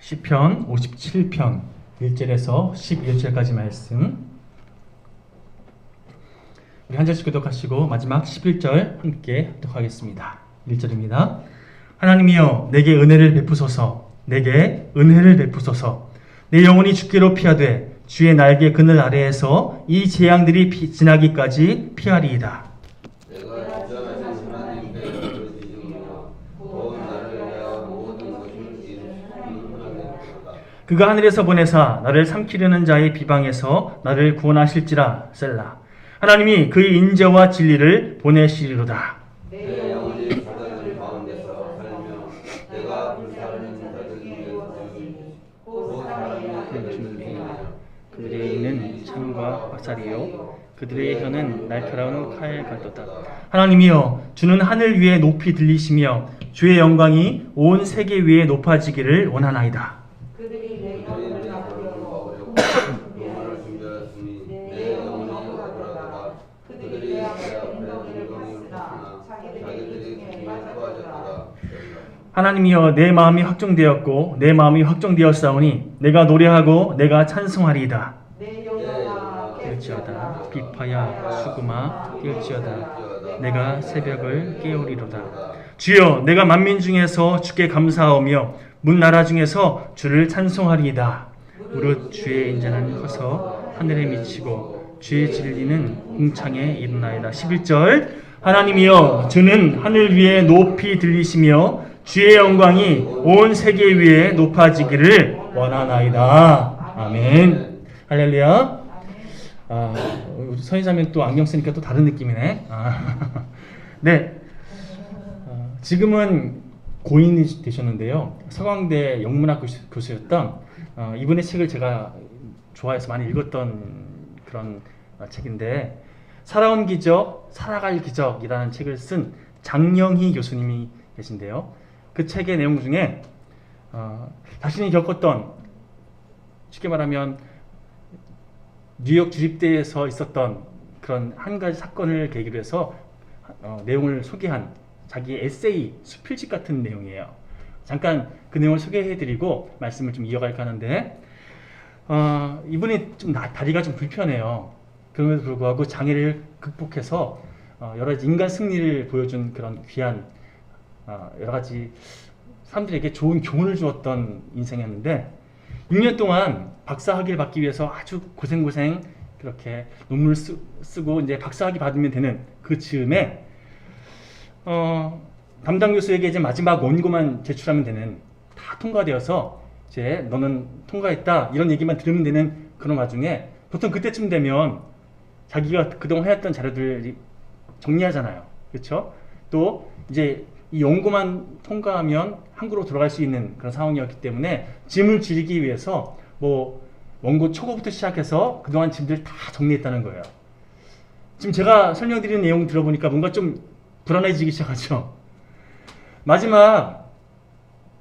시편 57편 1절에서 11절까지 말씀 우리 한 절씩 교독하시고 마지막 11절 함께 교독하겠습니다. 1절입니다. 하나님이여 내게 은혜를 베푸소서. 내게 은혜를 베푸소서. 내 영혼이 주께로 피하되 주의 날개 그늘 아래에서 이 재앙들이 지나기까지 피하리이다. 그가 하늘에서 보내사 나를 삼키려는 자의 비방에서 나를 구원하실지라. 셀라. 하나님이 그의 인자와 진리를 보내시리로다. 내 영혼이 사자들 가운데서 살며 내가 불사르는 자들 중에 곧 살아있는 그들의 입은 창과 화살이요 그들의 혀는 날카로운 칼 같도다. 하나님이여 주는 하늘 위에 높이 들리시며 주의 영광이 온 세계 위에 높아지기를 원하나이다. 그들이 내 영혼을 막으려고 영혼을 준비하였으니 내 영혼이 억울하도다. 그들이 내 앞에 운동을 했으나 자기들이 중에 빠졌도다. 하나님이여 내 마음이 확정되었고 내 마음이 확정되었사오니 내가 노래하고 내가 찬송하리이다. 내 영혼아 깰지어다. 비파야 수금아 깰지어다. 내가 새벽을 깨우리로다. 주여 내가 만민 중에서 주께 감사하오며 문나라 중에서 주를 찬송하리이다. 무릇 주의 인자는 커서 하늘에 미치고 주의 진리는 궁창에 이르나이다. 11절 하나님이여 주는 하늘 위에 높이 들리시며 주의 영광이 온 세계 위에 높아지기를 원하나이다. 아멘. 할렐루야. 우리 선희자면 또 안경 쓰니까 또 다른 느낌이네. 네. 지금은 고인이 되셨는데요. 서강대 영문학 교수였던 이분의 책을 제가 좋아해서 많이 읽었던 그런 책인데 살아온 기적, 살아갈 기적이라는 책을 쓴 장영희 교수님이 계신데요. 그 책의 내용 중에 자신이 겪었던 쉽게 말하면 뉴욕 주립대에서 있었던 그런 한 가지 사건을 계기로 해서 내용을 소개한 자기 에세이, 수필집 같은 내용이에요. 잠깐 그 내용을 소개해드리고 말씀을 좀 이어갈까 하는데 이분이 좀 다리가 좀 불편해요. 그럼에도 불구하고 장애를 극복해서 여러 가지 인간 승리를 보여준 그런 귀한 여러 가지 사람들에게 좋은 교훈을 주었던 인생이었는데 6년 동안 박사학위를 받기 위해서 아주 고생 그렇게 논문을 쓰고 이제 박사학위 받으면 되는 그 즈음에 담당 교수에게 이제 마지막 원고만 제출하면 되는 다 통과되어서 이제 너는 통과했다 이런 얘기만 들으면 되는 그런 와중에 보통 그때쯤 되면 자기가 그동안 해왔던 자료들이 정리하잖아요. 그렇죠? 또 이제 이 원고만 통과하면 한국으로 돌아갈 수 있는 그런 상황이었기 때문에 짐을 줄이기 위해서 뭐 원고 초고부터 시작해서 그동안 짐들 다 정리했다는 거예요. 지금 제가 설명드리는 내용 들어보니까 뭔가 좀 불안해지기 시작하죠. 마지막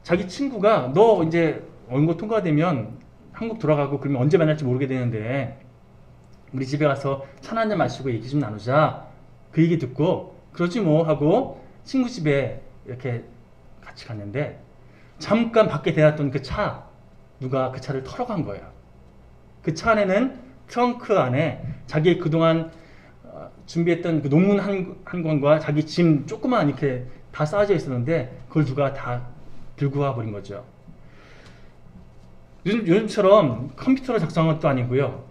자기 친구가 너 이제 원고 통과되면 한국 돌아가고 그러면 언제 만날지 모르게 되는데 우리 집에 가서 차나 한잔 마시고 얘기 좀 나누자. 그 얘기 듣고 그러지 뭐 하고 친구 집에 이렇게 같이 갔는데 잠깐 밖에 대놨던 그 차 누가 그 차를 털어간 거예요. 그 차 안에는 트렁크 안에 자기 그동안 준비했던 그 논문 한 권과 자기 짐 조그만 이렇게 다 쌓여져 있었는데 그걸 누가 다 들고 와 버린 거죠. 요즘처럼 컴퓨터로 작성한 것도 아니고요.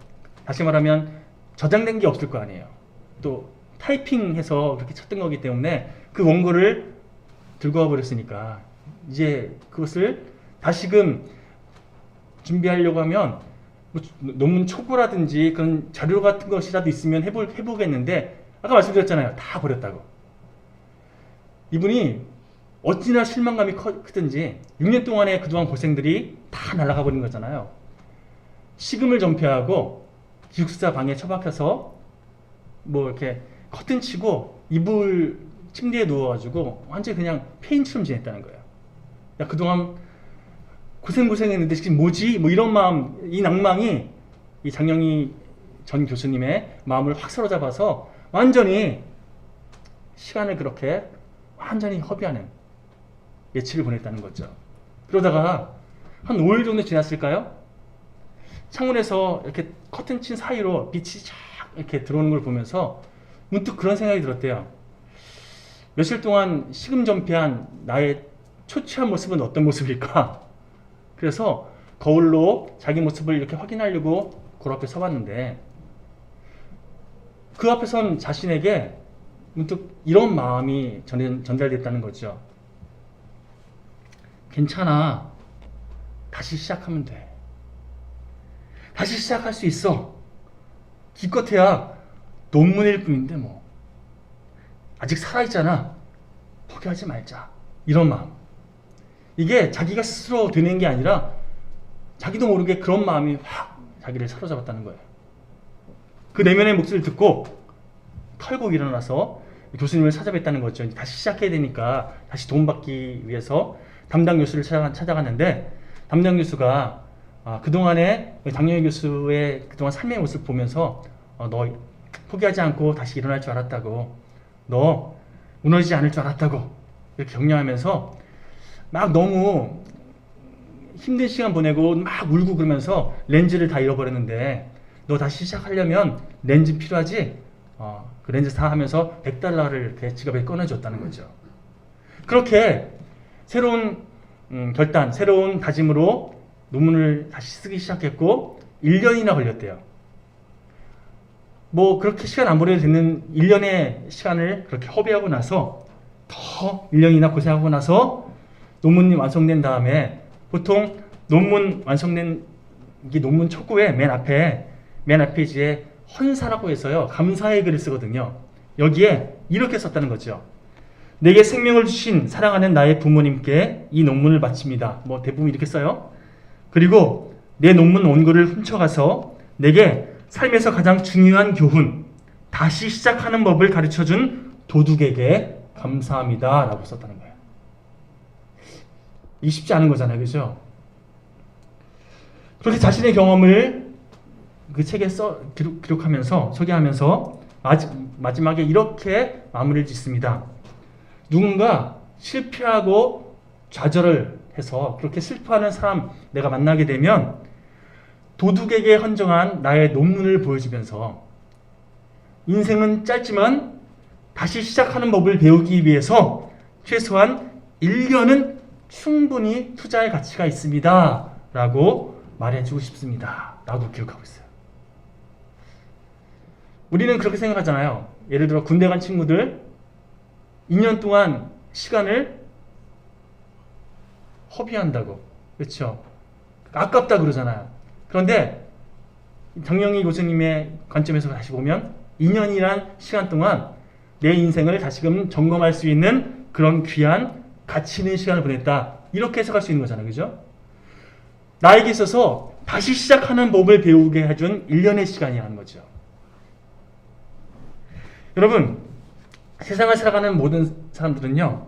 다시 말하면 저장된 게 없을 거 아니에요. 또 타이핑해서 그렇게 쳤던 거기 때문에 그 원고를 들고 와 버렸으니까 이제 그것을 다시금 준비하려고 하면 뭐 논문 초고라든지 그런 자료 같은 것이라도 있으면 해보겠는데 아까 말씀드렸잖아요. 다 버렸다고. 이분이 어찌나 실망감이 크든지 6년 동안의 그동안 고생들이 다 날아가 버린 거잖아요. 식음을 전폐하고 기숙사 방에 처박혀서 뭐 이렇게 커튼 치고 이불 침대에 누워가지고 완전히 그냥 폐인처럼 지냈다는 거예요. 야, 그동안 고생했는데 지금 뭐지? 뭐 이런 마음, 이 낭망이 이 장영희 전 교수님의 마음을 확 사로잡아서 완전히 시간을 그렇게 완전히 허비하는 며칠을 보냈다는 거죠. 그러다가 한 5일 정도 지났을까요? 창문에서 이렇게 커튼 친 사이로 빛이 쫙 이렇게 들어오는 걸 보면서 문득 그런 생각이 들었대요. 며칠 동안 시금전폐한 나의 초췌한 모습은 어떤 모습일까? 그래서 거울로 자기 모습을 이렇게 확인하려고 거울 앞에 서봤는데 그 앞에선 자신에게 문득 이런 마음이 전달됐다는 거죠. 괜찮아. 다시 시작하면 돼. 다시 시작할 수 있어. 기껏해야 논문일 뿐인데 뭐. 아직 살아있잖아. 포기하지 말자. 이런 마음. 이게 자기가 스스로 되는 게 아니라 자기도 모르게 그런 마음이 확 자기를 사로잡았다는 거예요. 그 내면의 목소리를 듣고 털고 일어나서 교수님을 찾아뵀다는 거죠. 다시 시작해야 되니까 다시 도움받기 위해서 담당 교수를 찾아갔는데 담당 교수가 그동안의 장영희 교수의 그동안 삶의 모습을 보면서 너 포기하지 않고 다시 일어날 줄 알았다고, 너 무너지지 않을 줄 알았다고 이렇게 격려하면서 막 너무 힘든 시간 보내고 막 울고 그러면서 렌즈를 다 잃어버렸는데 너 다시 시작하려면 렌즈 필요하지? 그 렌즈 사 하면서 $100를 이렇게 지갑에 꺼내줬다는 거죠. 그렇게 새로운 결단, 새로운 다짐으로 논문을 다시 쓰기 시작했고 1년이나 걸렸대요. 뭐 그렇게 시간 안 보내도 되는 1년의 시간을 그렇게 허비하고 나서 더 1년이나 고생하고 나서 논문이 완성된 다음에 보통 논문 완성된 이게 논문 촉구에 맨 앞에 페이지에 헌사라고 해서요 감사의 글을 쓰거든요. 여기에 이렇게 썼다는 거죠. 내게 생명을 주신 사랑하는 나의 부모님께 이 논문을 바칩니다. 뭐 대부분 이렇게 써요. 그리고 내 논문 원고를 훔쳐가서 내게 삶에서 가장 중요한 교훈, 다시 시작하는 법을 가르쳐준 도둑에게 감사합니다 라고 썼다는 거예요. 이 쉽지 않은 거잖아요. 그죠? 그렇게 자신의 경험을 그 책에 기록하면서 소개하면서 마지막에 이렇게 마무리를 짓습니다. 누군가 실패하고 좌절을 해서 그렇게 슬퍼하는 사람 내가 만나게 되면 도둑에게 헌정한 나의 논문을 보여주면서 인생은 짧지만 다시 시작하는 법을 배우기 위해서 최소한 1년은 충분히 투자할 가치가 있습니다 라고 말해주고 싶습니다 라고 기록하고 있어요. 우리는 그렇게 생각하잖아요. 예를 들어 군대 간 친구들 2년 동안 시간을 허비한다고, 그렇죠? 아깝다 그러잖아요. 그런데 장영희 교수님의 관점에서 다시 보면 2년이란 시간 동안 내 인생을 다시금 점검할 수 있는 그런 귀한 가치 있는 시간을 보냈다, 이렇게 해석할 수 있는 거잖아요. 그죠? 나에게 있어서 다시 시작하는 법을 배우게 해준 1년의 시간이라는 거죠. 여러분, 세상을 살아가는 모든 사람들은요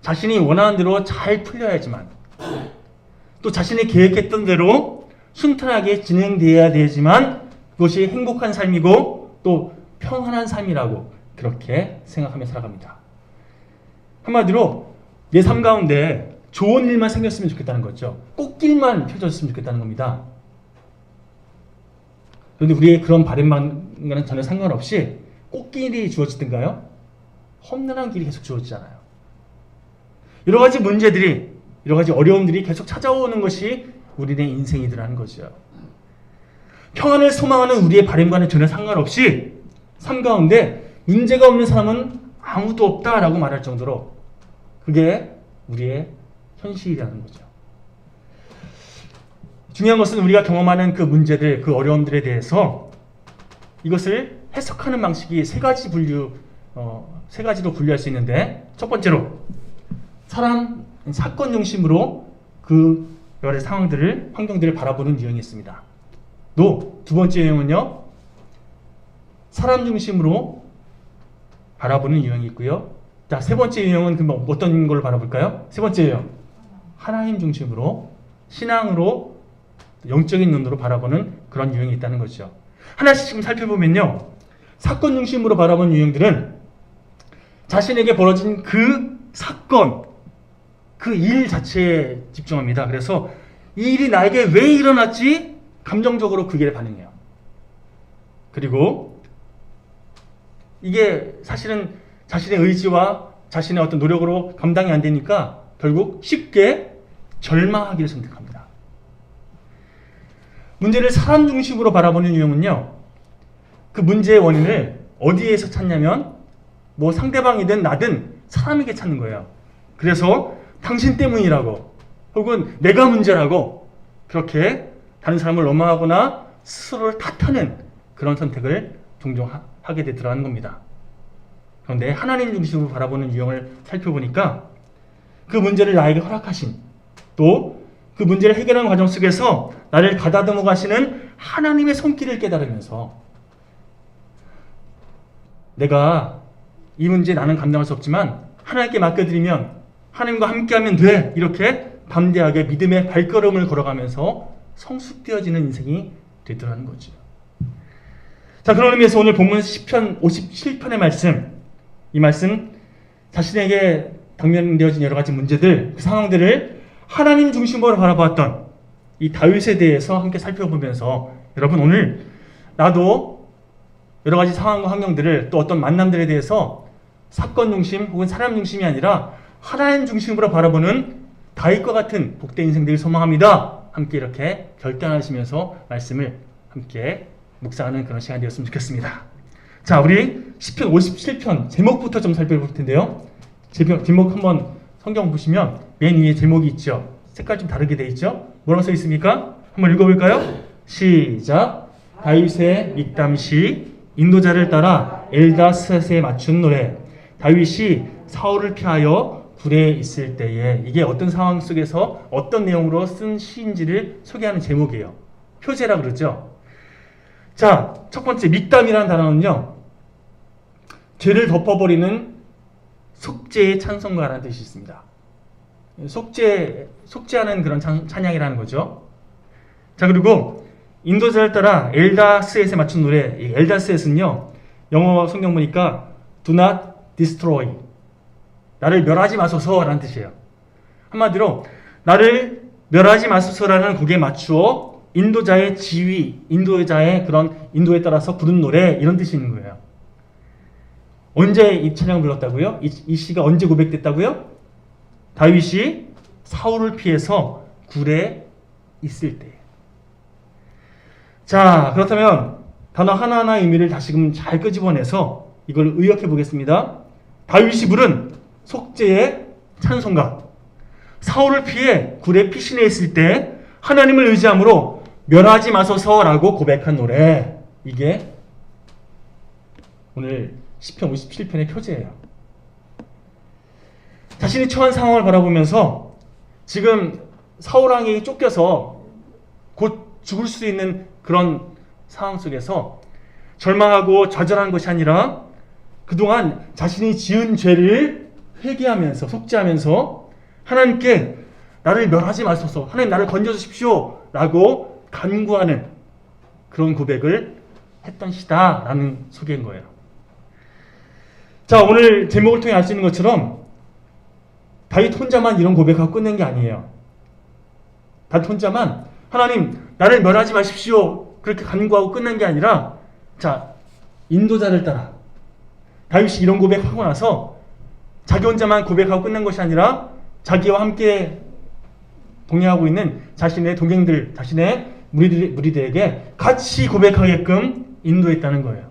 자신이 원하는 대로 잘 풀려야지만, 또 자신이 계획했던 대로 순탄하게 진행되어야 되지만 그것이 행복한 삶이고 또 평안한 삶이라고 그렇게 생각하며 살아갑니다. 한마디로 내 삶 가운데 좋은 일만 생겼으면 좋겠다는 거죠. 꽃길만 펴졌으면 좋겠다는 겁니다. 그런데 우리의 그런 바람과는 전혀 상관없이 꽃길이 주어지든가요? 험난한 길이 계속 주어지잖아요. 여러 가지 문제들이, 여러 가지 어려움들이 계속 찾아오는 것이 우리의 인생이더라는 거죠. 평안을 소망하는 우리의 바람과는 전혀 상관없이 삶 가운데 문제가 없는 사람은 아무도 없다라고 말할 정도로 그게 우리의 현실이라는 거죠. 중요한 것은 우리가 경험하는 그 문제들, 그 어려움들에 대해서 이것을 해석하는 방식이 세 가지로 분류할 수 있는데, 첫 번째로 사건 중심으로 그 여러 상황들을, 환경들을 바라보는 유형이 있습니다. 또 두 번째 유형은요, 사람 중심으로 바라보는 유형이 있고요. 자, 세 번째 유형은 그럼 어떤 걸 바라볼까요? 세 번째 유형, 하나님 중심으로, 신앙으로, 영적인 눈으로 바라보는 그런 유형이 있다는 거죠. 하나씩 지금 살펴보면요, 사건 중심으로 바라보는 유형들은 자신에게 벌어진 그 사건, 그 일 자체에 집중합니다. 그래서 이 일이 나에게 왜 일어났지? 감정적으로 그 일에 반응해요. 그리고 이게 사실은 자신의 의지와 자신의 어떤 노력으로 감당이 안 되니까 결국 쉽게 절망하기를 선택합니다. 문제를 사람 중심으로 바라보는 유형은요, 그 문제의 원인을 어디에서 찾냐면 뭐 상대방이든 나든 사람에게 찾는 거예요. 그래서 당신 때문이라고 혹은 내가 문제라고 그렇게 다른 사람을 원망하거나 스스로를 탓하는 그런 선택을 종종 하게 되더라는 겁니다. 그런데 하나님 중심으로 바라보는 유형을 살펴보니까 그 문제를 나에게 허락하신, 또 그 문제를 해결하는 과정 속에서 나를 가다듬어 가시는 하나님의 손길을 깨달으면서 내가 이 문제 나는 감당할 수 없지만 하나님께 맡겨드리면 하나님과 함께하면 돼, 이렇게 담대하게 믿음의 발걸음을 걸어가면서 성숙되어지는 인생이 되더라는 거죠. 자, 그런 의미에서 오늘 본문 시편 57편의 말씀, 이 말씀 자신에게 당면되어진 여러 가지 문제들, 그 상황들을 하나님 중심으로 바라보았던 이 다윗에 대해서 함께 살펴보면서 여러분, 오늘 나도 여러 가지 상황과 환경들을, 또 어떤 만남들에 대해서 사건 중심 혹은 사람 중심이 아니라 하나님 중심으로 바라보는 다윗과 같은 복된 인생 되길 소망합니다. 함께 이렇게 결단하시면서 말씀을 함께 묵상하는 그런 시간이 되었으면 좋겠습니다. 자, 우리 시편 57편 제목부터 좀 살펴볼 텐데요. 제목 한번 성경 보시면 맨 위에 제목이 있죠. 색깔 좀 다르게 돼 있죠. 뭐라고 써 있습니까? 한번 읽어볼까요? 시작. 다윗의 믹담시, 인도자를 따라 엘다스에 맞춘 노래. 다윗이 사울을 피하여 굴에 있을 때에, 이게 어떤 상황 속에서 어떤 내용으로 쓴 시인지를 소개하는 제목이에요. 표제라 그러죠. 자, 첫 번째 믹담이라는 단어는요, 죄를 덮어버리는 속죄의 찬송가라는 뜻이 있습니다. 속죄하는 그런 찬양이라는 거죠. 자, 그리고 인도자를 따라 엘다스에 맞춘 노래. 이 엘다스에는요, 영어 성경 보니까 do not destroy, 나를 멸하지 마소서라는 뜻이에요. 한마디로 나를 멸하지 마소서라는 곡에 맞추어 인도자의 지위, 인도자의 그런 인도에 따라서 부른 노래, 이런 뜻이 있는 거예요. 언제 이 찬양을 불렀다고요? 이 시가 언제 고백됐다고요? 다윗이 사울을 피해서 굴에 있을 때. 자, 그렇다면 단어 하나하나 의미를 다시금 잘 끄집어내서 이걸 의역해 보겠습니다. 다윗이 부른 속죄의 찬송가. 사울을 피해 굴에 피신해 있을 때 하나님을 의지함으로 멸하지 마소서라고 고백한 노래. 이게 오늘 시편 57편의 표제예요. 자신이 처한 상황을 바라보면서 지금 사울왕에게 쫓겨서 곧 죽을 수 있는 그런 상황 속에서 절망하고 좌절하는 것이 아니라 그동안 자신이 지은 죄를 회개하면서 속죄하면서 하나님께 나를 멸하지 마소서, 하나님 나를 건져주십시오 라고 간구하는 그런 고백을 했던 시다라는 소개인 거예요. 자, 오늘 제목을 통해 알 수 있는 것처럼 다윗 혼자만 이런 고백하고 끝낸 게 아니에요. 다윗 혼자만 하나님 나를 멸하지 마십시오 그렇게 간구하고 끝낸 게 아니라, 자, 인도자를 따라 다윗이 이런 고백하고 나서 자기 혼자만 고백하고 끝낸 것이 아니라 자기와 함께 동행하고 있는 자신의 동행들, 자신의 무리들에게 같이 고백하게끔 인도했다는 거예요.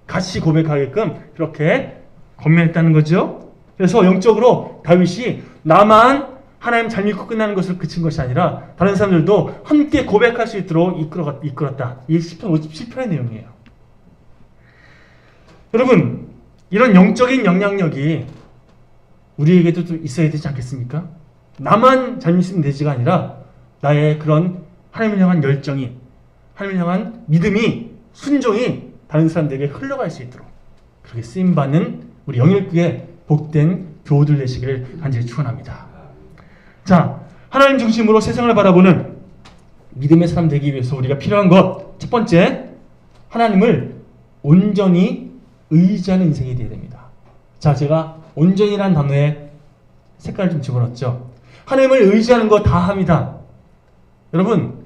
같이 고백하게끔 그렇게 권면했다는 거죠. 그래서 영적으로 다윗이 나만 하나님 잘 믿고 끝나는 것을 그친 것이 아니라 다른 사람들도 함께 고백할 수 있도록 이끌었다. 이게 시편 57편의 내용이에요. 여러분, 이런 영적인 영향력이 우리에게도 있어야 되지 않겠습니까? 나만 잘 믿으면 되지가 아니라 나의 그런 하나님을 향한 열정이, 하나님을 향한 믿음이, 순종이 다른 사람들에게 흘러갈 수 있도록 그렇게 쓰임받는 우리 영일교회 복된 교우들 되시기를 간절히 축원합니다. 자, 하나님 중심으로 세상을 바라보는 믿음의 사람 되기 위해서 우리가 필요한 것, 첫 번째, 하나님을 온전히 의지하는 인생이 되어야 됩니다. 자, 제가 온전이라는 단어에 색깔을 좀 집어넣었죠. 하나님을 의지하는 거 다 합니다. 여러분,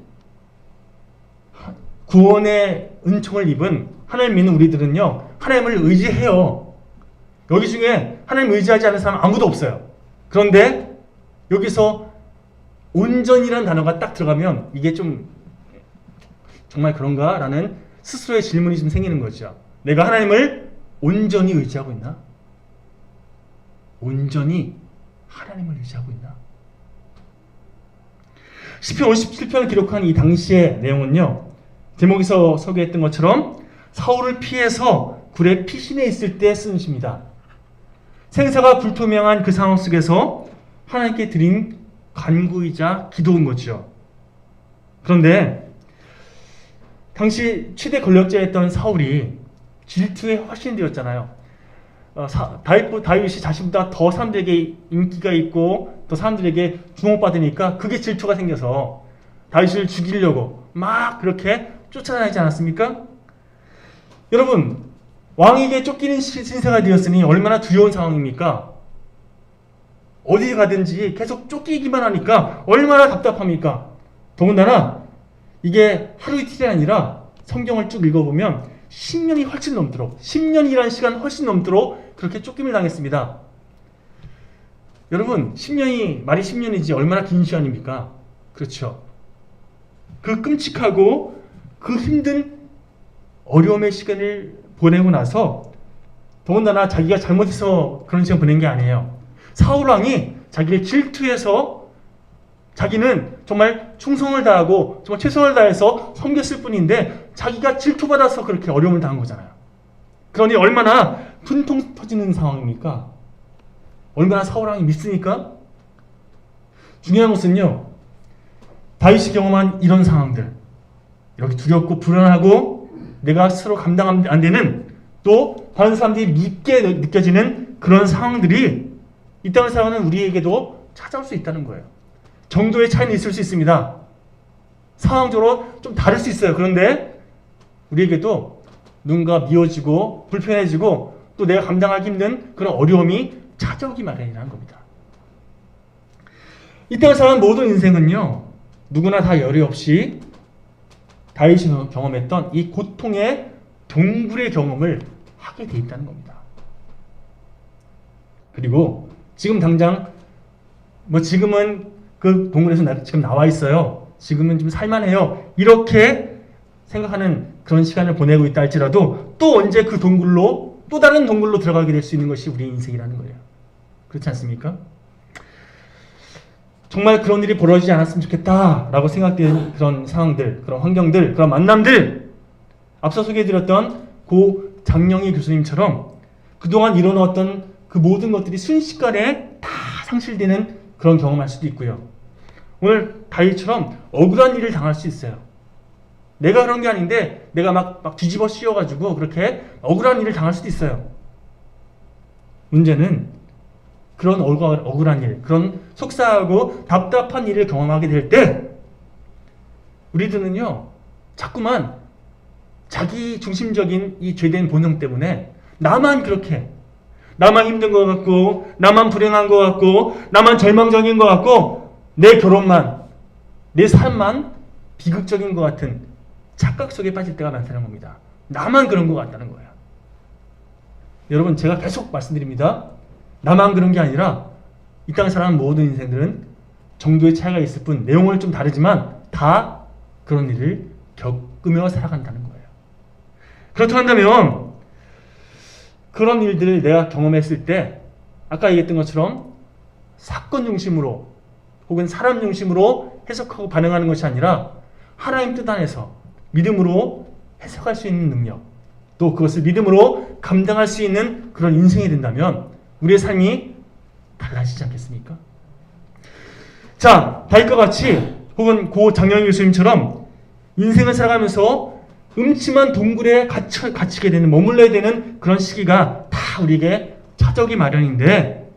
구원의 은총을 입은 하나님 믿는 우리들은요, 하나님을 의지해요. 여기 중에 하나님 의지하지 않는 사람 아무도 없어요. 그런데 여기서 온전이라는 단어가 딱 들어가면 이게 좀 정말 그런가? 라는 스스로의 질문이 좀 생기는 거죠. 내가 하나님을 온전히 의지하고 있나? 온전히 하나님을 의지하고 있나? 시편 57편을 기록한 이 당시의 내용은요, 제목에서 소개했던 것처럼 사울을 피해서 굴에 피신해 있을 때 쓰는 시입니다. 생사가 불투명한 그 상황 속에서 하나님께 드린 간구이자 기도인 거죠. 그런데 당시 최대 권력자였던 사울이 질투에 확신되었잖아요. 다윗이 자신보다 더 사람들에게 인기가 있고 또 사람들에게 주목받으니까 그게 질투가 생겨서 다윗을 죽이려고 막 그렇게 쫓아다니지 않았습니까? 여러분, 왕에게 쫓기는 신세가 되었으니 얼마나 두려운 상황입니까? 어디 가든지 계속 쫓기기만 하니까 얼마나 답답합니까? 더군다나 이게 하루 이틀이 아니라 성경을 쭉 읽어보면 10년이 훨씬 넘도록, 10년이라는 시간 훨씬 넘도록 그렇게 쫓김을 당했습니다. 여러분, 10년이, 말이 10년이지 얼마나 긴 시간입니까? 그렇죠. 그 끔찍하고 그 힘든 어려움의 시간을 보내고 나서 더군다나 자기가 잘못해서 그런 시간 보낸 게 아니에요. 사울왕이 자기를 질투해서 자기는 정말 충성을 다하고 정말 최선을 다해서 섬겼을 뿐인데 자기가 질투받아서 그렇게 어려움을 당한 거잖아요. 그러니 얼마나 분통 터지는 상황입니까? 얼마나 사울왕이 믿습니까? 중요한 것은요, 다윗이 경험한 이런 상황들, 이렇게 두렵고 불안하고 내가 스스로 감당 안 되는, 또 다른 사람들이 믿게 느껴지는 그런 상황들이 이 땅을 살아가는 우리에게도 찾아올 수 있다는 거예요. 정도의 차이는 있을 수 있습니다. 상황적으로 좀 다를 수 있어요. 그런데 우리에게도 누군가 미워지고 불편해지고 또 내가 감당하기 힘든 그런 어려움이 찾아오기 마련이라는 겁니다. 이 땅을 살아가는 모든 인생은요, 누구나 다 열의 없이 다윗이 경험했던 이 고통의 동굴의 경험을 하게 돼 있다는 겁니다. 그리고 지금 당장 지금은 그 동굴에서 지금 나와 있어요. 지금은 좀 살만해요. 이렇게 생각하는 그런 시간을 보내고 있다 할지라도 또 언제 그 동굴로, 또 다른 동굴로 들어가게 될 수 있는 것이 우리의 인생이라는 거예요. 그렇지 않습니까? 정말 그런 일이 벌어지지 않았으면 좋겠다라고 생각되는 그런 상황들, 그런 환경들, 그런 만남들, 앞서 소개해드렸던 고 장영희 교수님처럼 그동안 일어났던 그 모든 것들이 순식간에 다 상실되는 그런 경험할 수도 있고요. 오늘 다윗처럼 억울한 일을 당할 수 있어요. 내가 그런 게 아닌데 내가 막 뒤집어 씌워가지고 그렇게 억울한 일을 당할 수도 있어요. 문제는 그런 억울한 일, 그런 속상하고 답답한 일을 경험하게 될 때 우리들은요, 자꾸만 자기 중심적인 이 죄된 본능 때문에 나만 그렇게, 나만 힘든 것 같고, 나만 불행한 것 같고, 나만 절망적인 것 같고, 내 결혼만, 내 삶만 비극적인 것 같은 착각 속에 빠질 때가 많다는 겁니다. 나만 그런 것 같다는 거예요. 여러분, 제가 계속 말씀드립니다. 나만 그런 게 아니라 이 땅에 살아가는 모든 인생들은 정도의 차이가 있을 뿐 내용은 좀 다르지만 다 그런 일을 겪으며 살아간다는 거예요. 그렇다고 한다면 그런 일들을 내가 경험했을 때 아까 얘기했던 것처럼 사건 중심으로 혹은 사람 중심으로 해석하고 반응하는 것이 아니라 하나님 뜻 안에서 믿음으로 해석할 수 있는 능력, 또 그것을 믿음으로 감당할 수 있는 그런 인생이 된다면 우리의 삶이 달라지지 않겠습니까? 자, 다윗과 같이 혹은 고 장영희 교수님처럼 인생을 살아가면서 음침한 동굴에 갇히게 되는, 머물러야 되는 그런 시기가 다 우리에게 찾아오기 마련인데,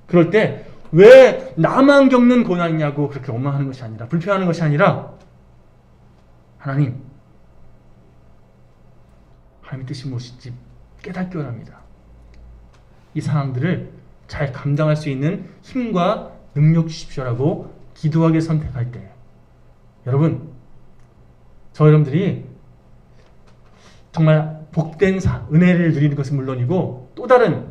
그럴 때 왜 나만 겪는 고난이냐고 그렇게 원망하는 것이 아니라, 불평하는 것이 아니라, 하나님의 뜻이 무엇인지 깨닫기 원합니다. 이 상황들을 잘 감당할 수 있는 힘과 능력 주십시오라고 기도하게 선택할 때 여러분, 저 여러분들이 정말 복된 은혜를 누리는 것은 물론이고 또 다른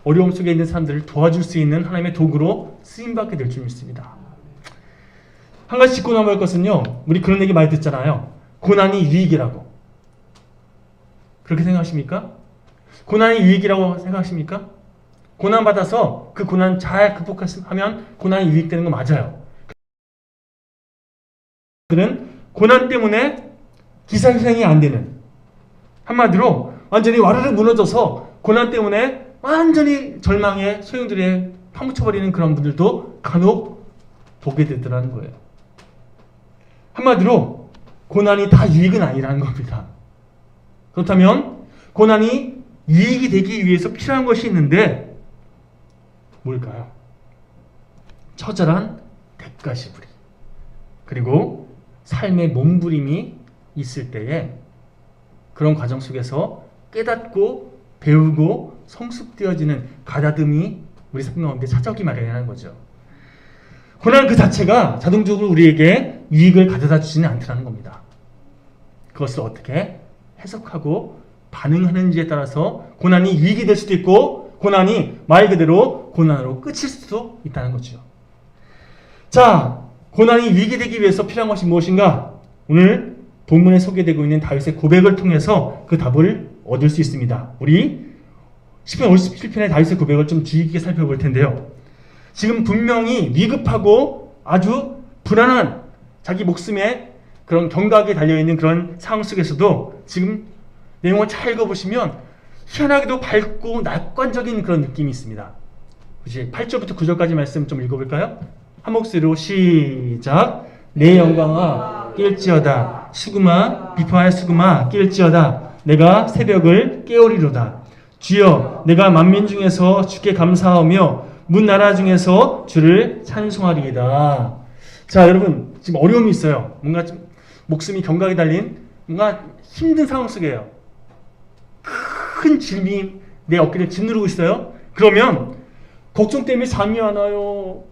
어려움 속에 있는 사람들을 도와줄 수 있는 하나님의 도구로 쓰임받게 될 줄 믿습니다. 한 가지 짚고 넘어갈 것은요, 우리 그런 얘기 많이 듣잖아요. 고난이 유익이라고. 그렇게 생각하십니까? 고난이 유익이라고 생각하십니까? 고난받아서 그 고난 잘 극복하면 고난이 유익되는 거 맞아요. 그들은 고난 때문에 기사회생이 안 되는, 한마디로 완전히 와르르 무너져서 고난 때문에 완전히 절망에 소용돌이에 파묻혀버리는 그런 분들도 간혹 보게 되더라는 거예요. 한마디로 고난이 다 유익은 아니라는 겁니다. 그렇다면 고난이 유익이 되기 위해서 필요한 것이 있는데 뭘까요? 처절한 대가시부리, 그리고 삶의 몸부림이 있을 때에 그런 과정 속에서 깨닫고 배우고 성숙되어지는 가다듬이 우리 생명 가운데 찾아오기 마련이라는 거죠. 고난 그 자체가 자동적으로 우리에게 유익을 가져다 주지는 않더라는 겁니다. 그것을 어떻게 해석하고 반응하는지에 따라서 고난이 유익이 될 수도 있고 고난이 말 그대로 고난으로 끝일 수도 있다는 거죠. 자, 고난이 유익이 되기 위해서 필요한 것이 무엇인가? 오늘 본문에 소개되고 있는 다윗의 고백을 통해서 그 답을 얻을 수 있습니다. 우리 시편 57편의 다윗의 고백을 좀 주의 깊게 살펴볼 텐데요. 지금 분명히 위급하고 아주 불안한 자기 목숨에 그런 경각에 달려있는 그런 상황 속에서도 지금 내용을 잘 읽어보시면 희한하게도 밝고 낙관적인 그런 느낌이 있습니다. 8절부터 9절까지 말씀 좀 읽어볼까요? 한 목소리로 시작. 내 영광아 깰지어다. 수금아 비파의 수금아 깰지어다. 내가 새벽을 깨우리로다. 주여 내가 만민 중에서 주께 감사하며 문 나라 중에서 주를 찬송하리이다. 자, 여러분 지금 어려움이 있어요. 뭔가 좀 목숨이 경각에 달린 뭔가 힘든 상황 속이에요. 큰 짐이 내 어깨를 짓누르고 있어요. 그러면 걱정 때문에 잠이 안 와요.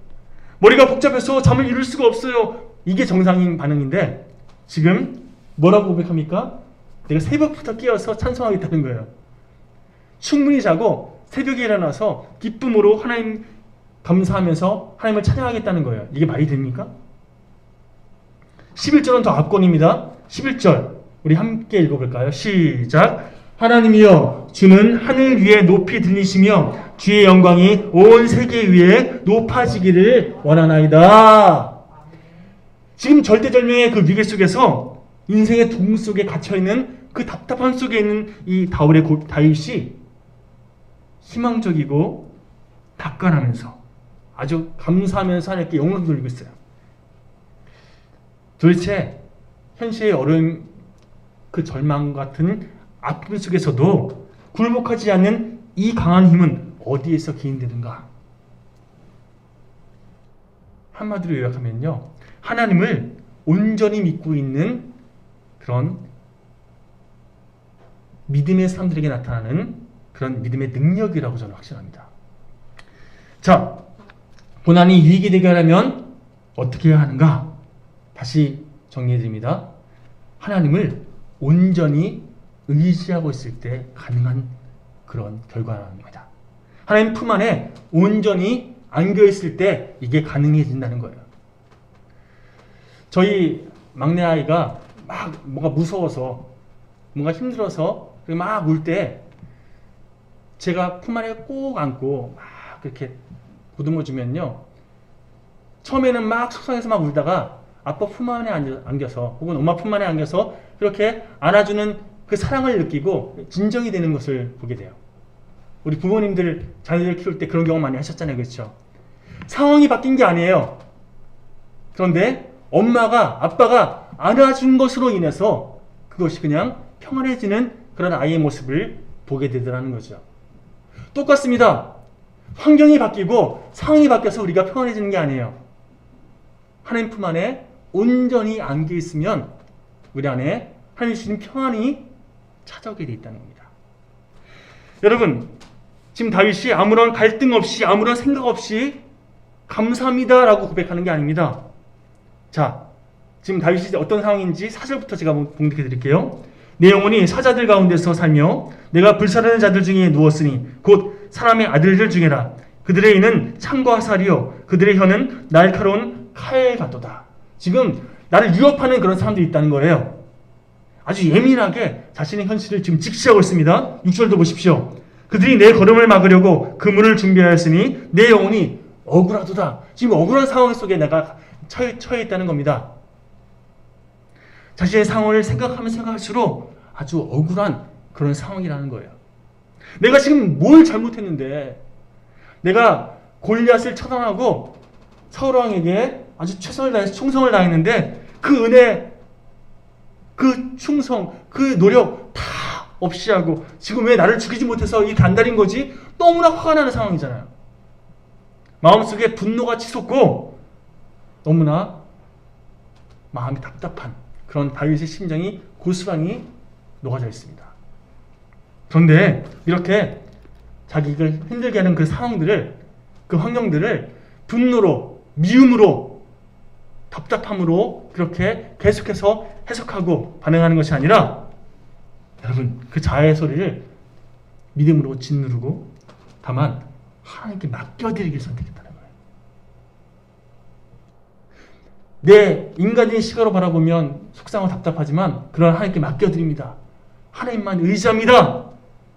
머리가 복잡해서 잠을 이룰 수가 없어요. 이게 정상인 반응인데 지금 뭐라고 고백합니까? 내가 새벽부터 깨어서 찬송하겠다는 거예요. 충분히 자고 새벽에 일어나서 기쁨으로 하나님 감사하면서 하나님을 찬양하겠다는 거예요. 이게 말이 됩니까? 11절은 더 압권입니다. 11절 우리 함께 읽어볼까요? 시작. 하나님이여 주는 하늘 위에 높이 들리시며 주의 영광이 온 세계 위에 높아지기를 원하나이다. 지금 절대절명의 그 위기 속에서 인생의 둠 속에 갇혀있는 그 답답함 속에 있는 이 다윗이 희망적이고 낙관하면서 아주 감사하면서 하나님께 영광 돌리고 있어요. 도대체 현실의 어려움, 그 절망 같은 아픔 속에서도 굴복하지 않는 이 강한 힘은 어디에서 기인되는가? 한마디로 요약하면요, 하나님을 온전히 믿고 있는 그런 믿음의 사람들에게 나타나는 그런 믿음의 능력이라고 저는 확신합니다. 자, 고난이 유익이 되게 하려면 어떻게 해야 하는가? 다시 정리해드립니다. 하나님을 온전히 의지하고 있을 때 가능한 그런 결과입니다. 하나님 품 안에 온전히 안겨있을 때 이게 가능해진다는 거예요. 저희 막내 아이가 막 뭔가 무서워서 뭔가 힘들어서 막 울 때 제가 품 안에 꼭 안고 막 그렇게 보듬어 주면요, 처음에는 막 속상해서 막 울다가 아빠 품 안에 안겨서 혹은 엄마 품 안에 안겨서 그렇게 안아주는 그 사랑을 느끼고 진정이 되는 것을 보게 돼요. 우리 부모님들 자녀들 키울 때 그런 경험 많이 하셨잖아요. 그렇죠? 상황이 바뀐 게 아니에요. 그런데 엄마가 아빠가 안아준 것으로 인해서 그것이 그냥 평안해지는 그런 아이의 모습을 보게 되더라는 거죠. 똑같습니다. 환경이 바뀌고 상황이 바뀌어서 우리가 평안해지는 게 아니에요. 하나님 품 안에 온전히 안겨 있으면 우리 안에 하나님 주신 평안이 찾아오게 돼 있다는 겁니다. 여러분, 지금 다윗이 아무런 갈등 없이 아무런 생각 없이 감사합니다 라고 고백하는 게 아닙니다. 자, 지금 다윗이 어떤 상황인지 4절부터 제가 봉독해 드릴게요. 내 영혼이 사자들 가운데서 살며 내가 불사르는 자들 중에 누웠으니 곧 사람의 아들들 중에라. 그들의 이는 창과 화살이요 그들의 혀는 날카로운 칼 같도다. 지금 나를 유혹하는 그런 사람들이 있다는 거예요. 아주 예민하게 자신의 현실을 지금 직시하고 있습니다. 6절도 보십시오. 그들이 내 걸음을 막으려고 그 문을 준비하였으니 내 영혼이 억울하도다. 지금 억울한 상황 속에 내가 처해 있다는 겁니다. 자신의 상황을 생각하면 생각할수록 아주 억울한 그런 상황이라는 거예요. 내가 지금 뭘 잘못했는데 내가 골리앗을 처단하고 사울왕에게 아주 최선을 다해서 충성을 다했는데 그 은혜, 그 충성, 그 노력 다 없이 하고 지금 왜 나를 죽이지 못해서 이 단달인 거지? 너무나 화가 나는 상황이잖아요. 마음속에 분노가 치솟고 너무나 마음이 답답한 그런 다윗의 심정이 고스란히 녹아져 있습니다. 그런데 이렇게 자기를 힘들게 하는 그 상황들을, 그 환경들을 분노로, 미움으로, 답답함으로 그렇게 계속해서 해석하고 반응하는 것이 아니라 여러분 그 자아의 소리를 믿음으로 짓누르고 다만 하나님께 맡겨드리길 선택했다는 거예요. 내 인간적인 시각으로 바라보면 속상하고 답답하지만 그런 하나님께 맡겨드립니다. 하나님만 의지합니다.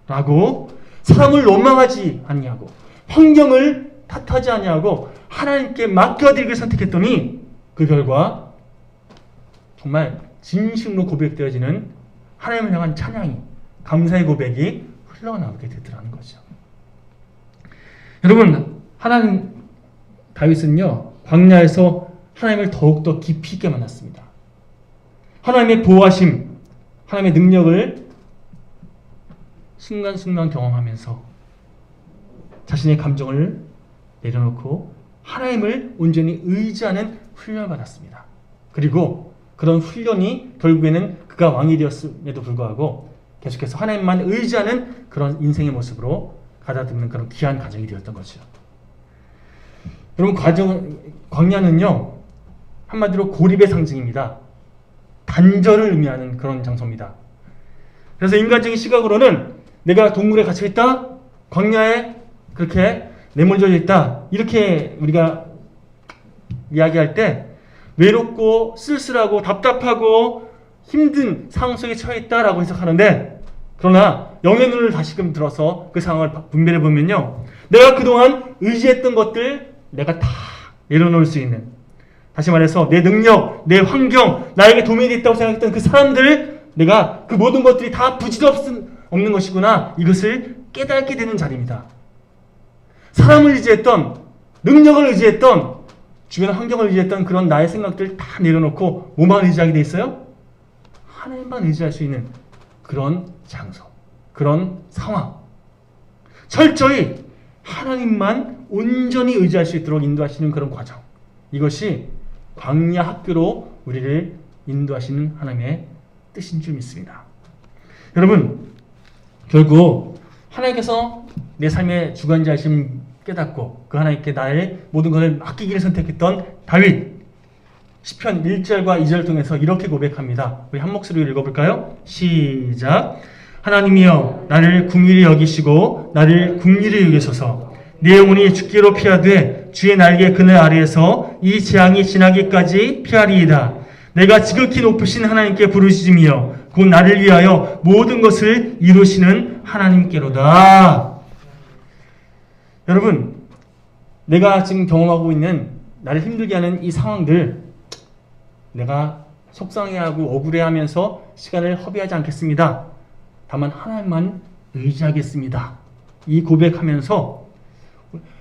라고 사람을 원망하지 아니하고 환경을 탓하지 아니하고 하나님께 맡겨드리길 선택했더니 그 결과 정말 진심으로 고백되어지는 하나님을 향한 찬양이, 감사의 고백이 흘러나오게 되더라는 거죠. 여러분, 다윗은요 광야에서 하나님을 더욱더 깊이 있게 만났습니다. 하나님의 보호하심, 하나님의 능력을 순간순간 경험하면서 자신의 감정을 내려놓고 하나님을 온전히 의지하는 훈련을 받았습니다. 그리고 그런 훈련이 결국에는 그가 왕이 되었음에도 불구하고 계속해서 하나님만 의지하는 그런 인생의 모습으로 가다듬는 그런 귀한 과정이 되었던 거죠. 여러분, 광야는요 한마디로 고립의 상징입니다. 단절을 의미하는 그런 장소입니다. 그래서 인간적인 시각으로는 내가 동굴에 갇혀 있다, 광야에 그렇게 내몰려 있다, 이렇게 우리가 이야기할 때 외롭고 쓸쓸하고 답답하고 힘든 상황 속에 처해 있다라고 해석하는데, 그러나 영의 눈을 다시금 들어서 그 상황을 분별해 보면요, 내가 그동안 의지했던 것들 내가 다 내려놓을 수 있는, 다시 말해서 내 능력, 내 환경, 나에게 도움이 됐다고 생각했던 그 사람들, 내가 그 모든 것들이 다 부질없는 것이구나, 이것을 깨닫게 되는 자리입니다. 사람을 의지했던, 능력을 의지했던, 주변 환경을 의지했던 그런 나의 생각들 다 내려놓고 뭐만 의지하게 돼 있어요? 하나님만 의지할 수 있는 그런 장소, 그런 상황. 철저히 하나님만 온전히 의지할 수 있도록 인도하시는 그런 과정. 이것이 광야 학교로 우리를 인도하시는 하나님의 뜻인 줄 믿습니다. 여러분, 결국 하나님께서 내 삶의 주관자이심 깨닫고 그 하나님께 나의 모든 것을 맡기기를 선택했던 다윗, 시편 1절과 2절을 통해서 이렇게 고백합니다. 우리 한 목소리로 읽어볼까요? 시작. 하나님이여 나를 긍휼히 여기시고 나를 긍휼히 여기소서. 내 영혼이 죽기로 피하되 주의 날개 그늘 아래에서 이 재앙이 지나기까지 피하리이다. 내가 지극히 높으신 하나님께 부르짖으며 곧 나를 위하여 모든 것을 이루시는 하나님께로다. 여러분, 내가 지금 경험하고 있는 나를 힘들게 하는 이 상황들, 내가 속상해하고 억울해하면서 시간을 허비하지 않겠습니다. 다만 하나님만 의지하겠습니다. 이 고백하면서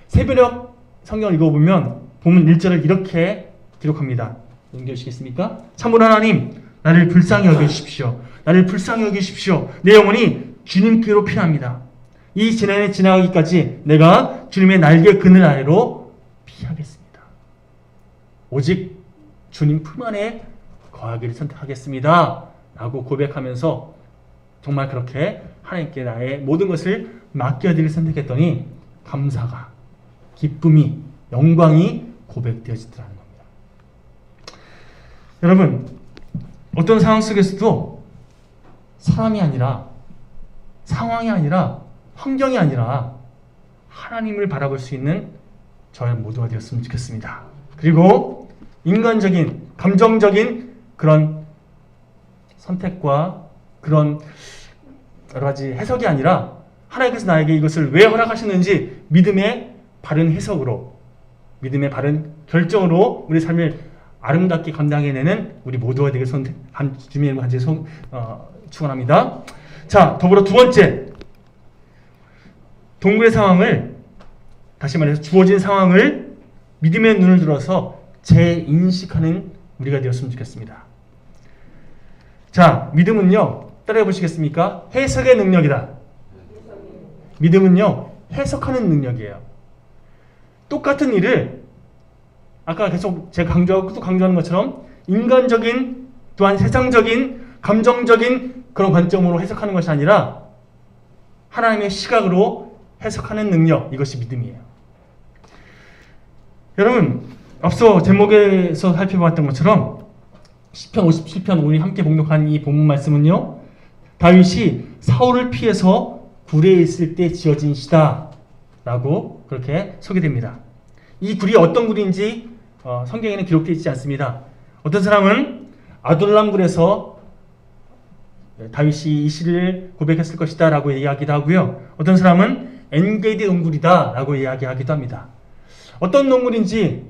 새벽 성경을 읽어보면 본문 1절을 이렇게 기록합니다. 넘겨주시겠습니까? 참으로 하나님, 나를 불쌍히 여기십시오. 나를 불쌍히 여기십시오. 내 영혼이 주님께로 피합니다. 이 재난이 지나가기까지 내가 주님의 날개 그늘 아래로 피하겠습니다. 오직 주님 품 안에 거하기를 선택하겠습니다. 라고 고백하면서 정말 그렇게 하나님께 나의 모든 것을 맡겨드릴 선택했더니 감사가, 기쁨이, 영광이 고백되어지더라는 겁니다. 여러분, 어떤 상황 속에서도 사람이 아니라, 상황이 아니라, 환경이 아니라 하나님을 바라볼 수 있는 저희 모두가 되었으면 좋겠습니다. 그리고 인간적인, 감정적인 그런 선택과 그런 여러 가지 해석이 아니라 하나님께서 나에게 이것을 왜 허락하셨는지 믿음의 바른 해석으로, 믿음의 바른 결정으로 우리 삶을 아름답게 감당해내는 우리 모두가 되길 주님의 간절히 축원합니다. 자, 더불어 두 번째, 동굴의 상황을, 다시 말해서 주어진 상황을 믿음의 눈을 들어서 재인식하는 우리가 되었으면 좋겠습니다. 자, 믿음은요, 따라해 보시겠습니까? 해석의 능력이다. 믿음은요, 해석하는 능력이에요. 똑같은 일을 아까 계속 제가 강조하고 또 강조하는 것처럼 인간적인, 또한 세상적인, 감정적인 그런 관점으로 해석하는 것이 아니라 하나님의 시각으로 해석하는 능력, 이것이 믿음이에요. 여러분, 앞서 제목에서 살펴봤던 것처럼 시편 57편 우리 함께 봉독한 이 본문 말씀은요, 다윗이 사울을 피해서 굴에 있을 때 지어진 시다 라고 그렇게 소개됩니다. 이 굴이 어떤 굴인지 성경에는 기록되어 있지 않습니다. 어떤 사람은 아둘람 굴에서 다윗이 이 시를 고백했을 것이다 라고 이야기도 하고요. 어떤 사람은 엔게디 동굴이다 라고 이야기하기도 합니다. 어떤 동굴인지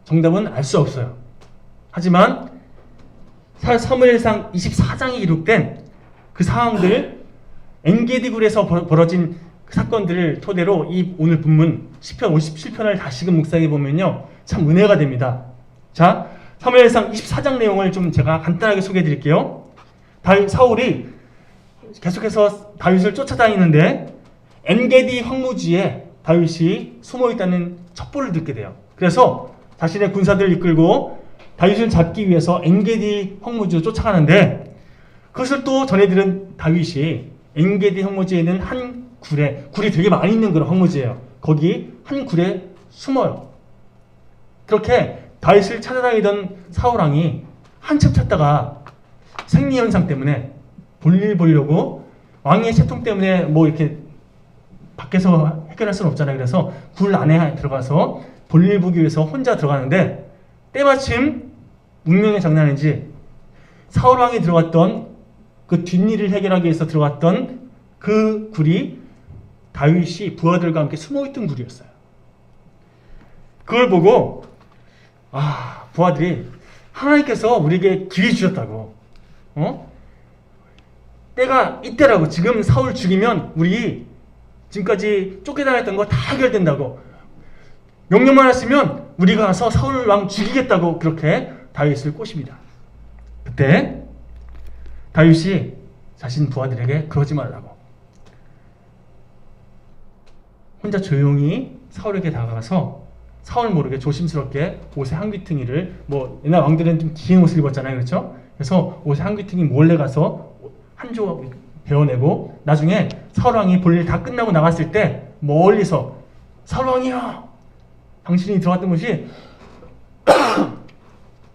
정답은 알 수 없어요. 하지만 사무엘상 24장에 기록된 그 상황들, 엔게디 굴에서 벌어진 그 사건들을 토대로 이 오늘 본문 시편 57편을 다시금 묵상해 보면요, 참 은혜가 됩니다. 자, 사무엘상 24장 내용을 좀 제가 간단하게 소개해 드릴게요. 사울이 계속해서 다윗을 쫓아다니는데 엔게디 황무지에 다윗이 숨어 있다는 첩보를 듣게 돼요. 그래서 자신의 군사들을 이끌고 다윗을 잡기 위해서 엔게디 황무지로 쫓아가는데, 그것을 또 전해 들은 다윗이 엔게디 황무지에 있는 한 굴이 되게 많이 있는 그런 황무지예요. 거기 한 굴에 숨어요. 그렇게 다윗을 찾아다니던 사울왕이 한참 찾다가 생리현상 때문에 볼일 보려고, 왕의 채통 때문에 뭐 이렇게 밖에서 해결할 수는 없잖아요. 그래서 굴 안에 들어가서 볼일 보기 위해서 혼자 들어가는데, 때마침 운명의 장난인지 사울왕이 들어갔던 그 뒷일을 해결하기 위해서 들어갔던 그 굴이 다윗이 부하들과 함께 숨어있던 굴이었어요. 그걸 보고 부하들이 하나님께서 우리에게 기회 주셨다고, 때가 이때라고, 지금 사울 죽이면 우리 지금까지 쫓겨다녔던 거 다 해결된다고, 명령만 하시면 우리가 가서 사울 왕 죽이겠다고 그렇게 다윗을 꼬십니다. 그때 다윗이 자신 부하들에게 그러지 말라고 혼자 조용히 사울에게 다가가서 사울 모르게 조심스럽게 옷의 한 귀퉁이를, 뭐 옛날 왕들은 좀 긴 옷을 입었잖아요, 그렇죠? 그래서 옷의 한 귀퉁이 몰래 가서 한 조각 베어내고, 나중에 사울 왕이 볼일 다 끝나고 나갔을 때 멀리서 사울 왕이요, 당신이 들어왔던 곳이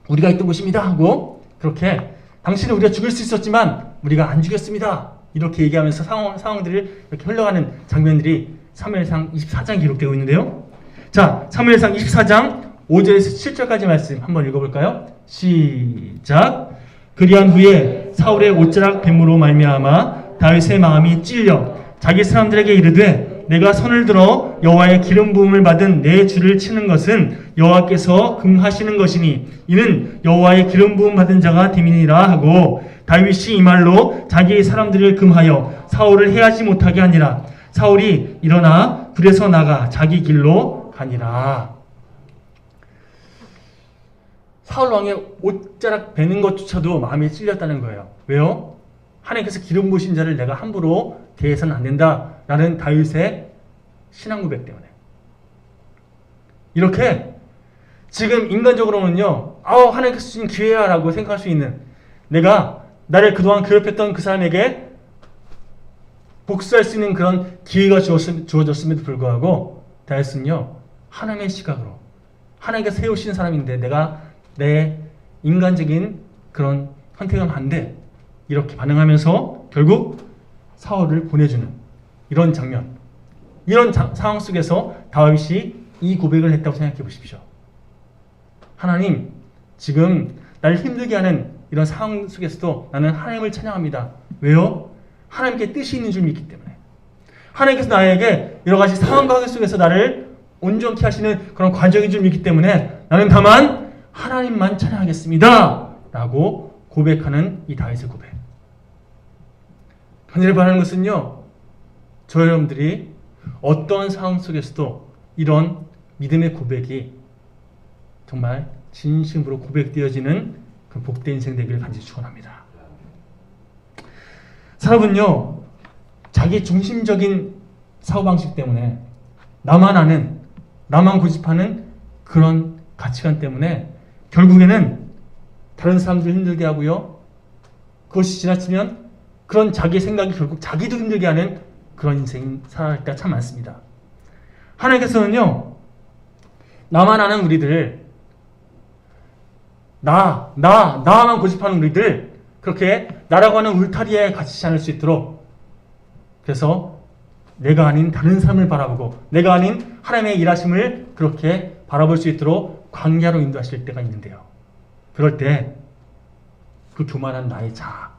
우리가 있던 곳입니다 하고, 그렇게 당신은 우리가 죽일 수 있었지만 우리가 안 죽였습니다, 이렇게 얘기하면서 상황들을 이렇게 흘러가는 장면들이 사무엘상 24장에 기록되고 있는데요. 자, 사무엘상 24장 5절에서 7절까지 말씀 한번 읽어볼까요? 시작. 그리한 후에 사울의 옷자락 뱀으로 말미암아 다윗의 마음이 찔려 자기 사람들에게 이르되, 내가 손을 들어 여호와의 기름 부음을 받은 내 주를 치는 것은 여호와께서 금하시는 것이니 이는 여호와의 기름 부음 받은 자가 됨이니라 하고, 다윗이 이 말로 자기 사람들을 금하여 사울을 해하지 못하게 하니라. 사울이 일어나 굴에서 나가 자기 길로 가니라. 사울 왕의 옷자락 베는 것조차도 마음에 찔렸다는 거예요. 왜요? 하나님께서 기름 부으신 자를 내가 함부로 대해서는 안 된다라는 다윗의 신앙 고백 때문에. 이렇게 지금 인간적으로는요, 하나님께서 주신 기회야 라고 생각할 수 있는, 내가 나를 그동안 괴롭혔던 그 사람에게 복수할 수 있는 그런 기회가 주어졌음에도 불구하고 다윗은요, 하나님의 시각으로, 하나님께서 세우신 사람인데 내가 내 인간적인 그런 선택은 안 돼. 이렇게 반응하면서 결국 사울을 보내주는 이런 장면. 이런 상황 속에서 다윗이 이 고백을 했다고 생각해 보십시오. 하나님, 지금 나를 힘들게 하는 이런 상황 속에서도 나는 하나님을 찬양합니다. 왜요? 하나님께 뜻이 있는 줄 믿기 때문에. 하나님께서 나에게 여러 가지 상황 관계 속에서 나를 온전케 하시는 그런 과정인 줄 믿기 때문에 나는 다만 하나님만 찬양하겠습니다. 라고 고백하는 이 다윗의 고백. 간절히 바라는 것은요, 저 여러분들이 어떤 상황 속에서도 이런 믿음의 고백이 정말 진심으로 고백되어지는 그 복된 인생 되기를 간절히 축원합니다. 사람은요, 자기 중심적인 사고방식 때문에 나만 아는, 나만 고집하는 그런 가치관 때문에 결국에는 다른 사람들 힘들게 하고요, 그것이 지나치면 그런 자기 생각이 결국 자기도 힘들게 하는 그런 인생 살아갈 때가 참 많습니다. 하나님께서는요, 나만 아는 우리들, 나만 고집하는 우리들, 그렇게 나라고 하는 울타리에 갇히지 않을 수 있도록, 그래서 내가 아닌 다른 사람을 바라보고 내가 아닌 하나님의 일하심을 그렇게 바라볼 수 있도록 광야로 인도하실 때가 있는데요. 그럴 때 그 교만한 나의 자아,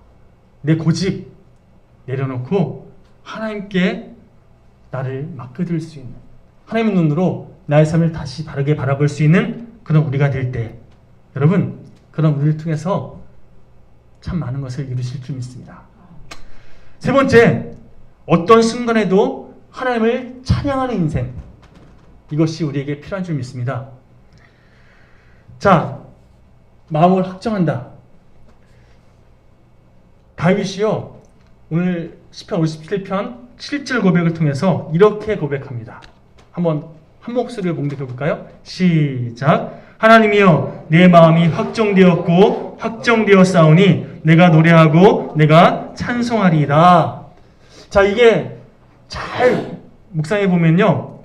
내 고집 내려놓고 하나님께 나를 맡겨드릴 수 있는, 하나님의 눈으로 나의 삶을 다시 바르게 바라볼 수 있는 그런 우리가 될 때, 여러분, 그런 우리를 통해서 참 많은 것을 이루실 줄 믿습니다. 세 번째, 어떤 순간에도 하나님을 찬양하는 인생, 이것이 우리에게 필요한 줄 믿습니다. 자, 마음을 확정한다. 다윗이요, 오늘 시편 57편 7절 고백을 통해서 이렇게 고백합니다. 한번 한 목소리를 봉독해 볼까요? 시작. 하나님이여, 내 마음이 확정되었고 확정되었사오니 내가 노래하고 내가 찬송하리이다. 자, 이게 잘 묵상해 보면요,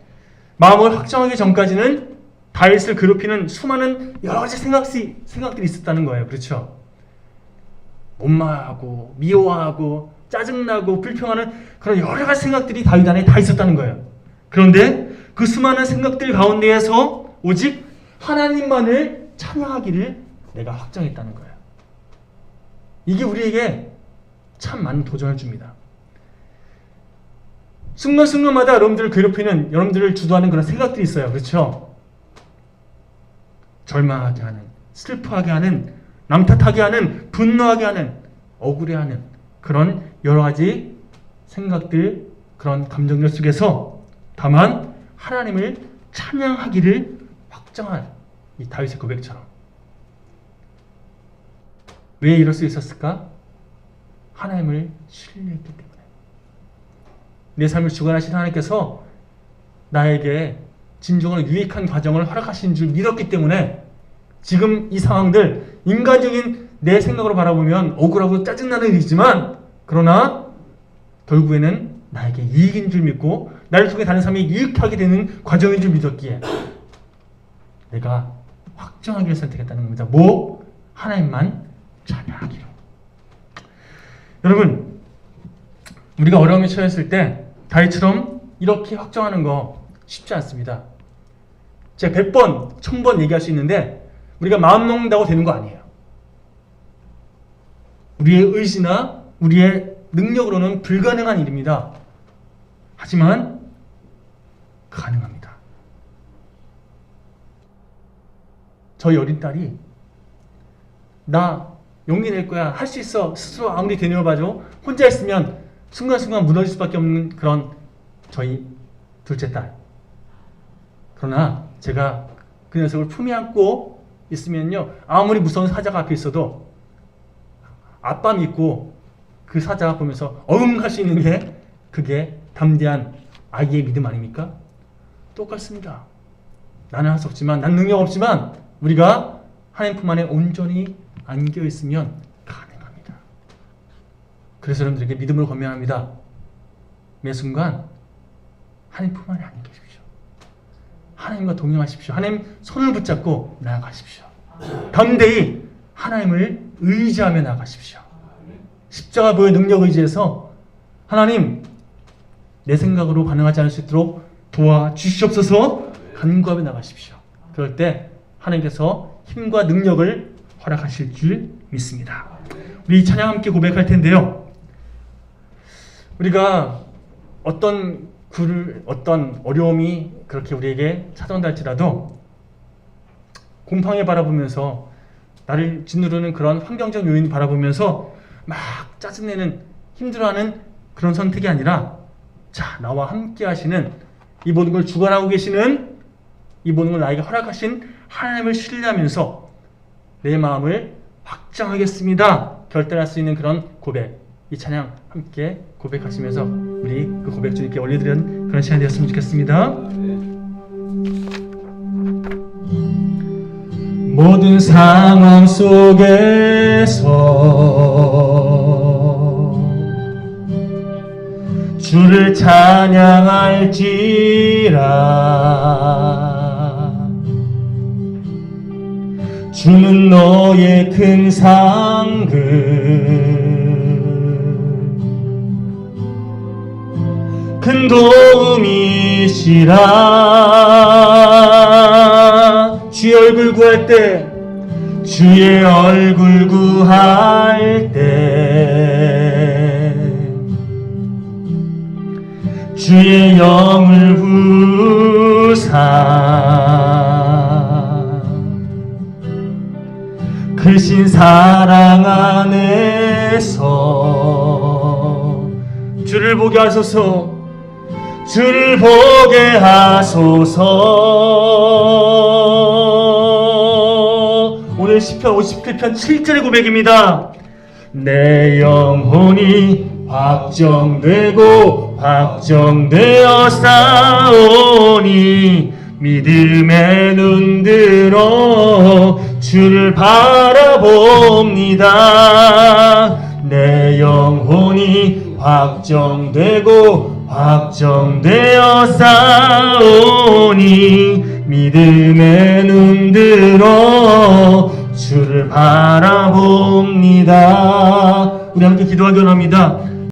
마음을 확정하기 전까지는 다윗을 괴롭히는 수많은 여러 가지 생각들이 있었다는 거예요. 그렇죠? 원망하고 미워하고 짜증나고 불평하는 그런 여러 가지 생각들이 다윗 안에 다 있었다는 거예요. 그런데 그 수많은 생각들 가운데에서 오직 하나님만을 찬양하기를 내가 확정했다는 거예요. 이게 우리에게 참 많은 도전을 줍니다. 순간순간마다 여러분들을 괴롭히는, 여러분들을 주도하는 그런 생각들이 있어요. 그렇죠? 절망하게 하는, 슬퍼하게 하는, 남 탓하게 하는, 분노하게 하는, 억울해하는 그런 여러 가지 생각들, 그런 감정들 속에서 다만 하나님을 찬양하기를 확정한 이 다윗의 고백처럼. 왜 이럴 수 있었을까? 하나님을 신뢰했기 때문에. 내 삶을 주관하신 하나님께서 나에게 진정으로 유익한 과정을 허락하신 줄 믿었기 때문에 지금 이 상황들, 인간적인 내 생각으로 바라보면 억울하고 짜증나는 일이지만, 그러나 결국에는 나에게 유익인 줄 믿고 나를 통해 다른 사람이 유익하게 되는 과정인 줄 믿었기에 내가 확정하기를 선택했다는 겁니다. 뭐? 하나님만 찬양하기로. 여러분, 우리가 어려움에 처했을 때 다윗처럼 이렇게 확정하는 거 쉽지 않습니다. 제가 100번, 1000번 얘기할 수 있는데 우리가 마음 먹는다고 되는 거 아니에요. 우리의 의지나 우리의 능력으로는 불가능한 일입니다. 하지만 가능합니다. 저희 어린 딸이 나 용기 낼 거야, 할 수 있어, 스스로 아무리 되뇌어봐도 혼자 있으면 순간순간 무너질 수밖에 없는 그런 저희 둘째 딸. 그러나 제가 그 녀석을 품에 안고 있으면요, 아무리 무서운 사자가 앞에 있어도 아빠 믿고 그 사자 보면서 어흥할 수 있는 게, 그게 담대한 아이의 믿음 아닙니까? 똑같습니다. 나는 할 수 없지만, 난 능력 없지만 우리가 하나님 품 안에 온전히 안겨 있으면 가능합니다. 그래서 여러분들에게 믿음으로 권면합니다. 매 순간 하나님 품 안에 안겨 계십시오. 하나님과 동행하십시오. 하나님 손을 붙잡고 나아가십시오. 담대히 하나님을 의지하며 나가십시오. 십자가 보혈 능력 의지해서 하나님 내 생각으로 가능하지 않을 수 있도록 도와주시옵소서 간구하며 나가십시오. 그럴 때 하나님께서 힘과 능력을 허락하실 줄 믿습니다. 우리 이 찬양 함께 고백할 텐데요. 우리가 어떤 어려움이 그렇게 우리에게 찾아온다 할지라도 곰팡이 바라보면서 나를 짓누르는 그런 환경적 요인 바라보면서 막 짜증내는 힘들어하는 그런 선택이 아니라 자, 나와 함께 하시는 이 모든 걸 주관하고 계시는 이 모든 걸 나에게 허락하신 하나님을 신뢰하면서 내 마음을 확장하겠습니다. 결단할 수 있는 그런 고백, 이 찬양 함께 고백하시면서 우리 그 고백 주님께 올려드리는 그런 시간이 되었으면 좋겠습니다. 모든 상황 속에서 주를 찬양할지라. 주는 너의 큰 상급, 큰 도움이시라. 주의 얼굴 구할 때, 주의 얼굴 구할 때, 주의 영을 부사 크신 사랑 안에서 주를 보게 하소서, 주를 보게 하소서. 오늘 시편 57편 7절의 고백입니다. 내 영혼이 확정되고 확정되어 싸우니 믿음의 눈 들어 주를 바라봅니다. 내 영혼이 확정되고 확정되어 싸우니 믿음의 눈 들어 주를 바라봅니다. 우리 함께 기도하기 원합니다.